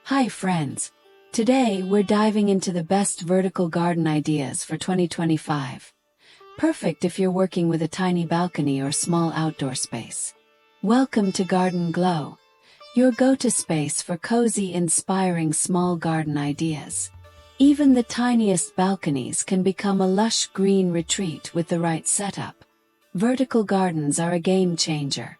Hi friends! Today we're diving into the best vertical garden ideas for 2025. Perfect if you're working with a tiny balcony or small outdoor space. Welcome to Garden Glow, your go-to space for cozy, inspiring small garden ideas. Even the tiniest balconies can become a lush green retreat with the right setup. Vertical gardens are a game changer.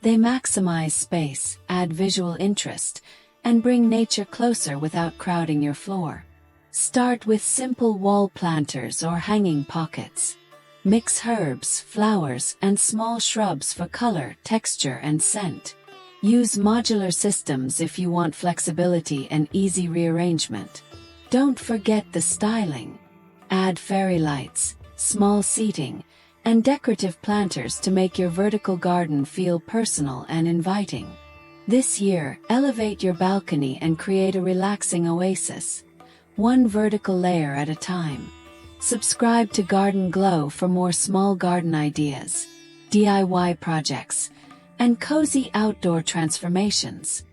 They maximize space, add visual interest, and bring nature closer without crowding your floor. Start with simple wall planters or hanging pockets. Mix herbs, flowers, and small shrubs for color, texture, and scent. Use modular systems if you want flexibility and easy rearrangement. Don't forget the styling. Add fairy lights, small seating, and decorative planters to make your vertical garden feel personal and inviting. This year, elevate your balcony and create a relaxing oasis, one vertical layer at a time. Subscribe to Garden Glow for more small garden ideas, DIY projects, and cozy outdoor transformations.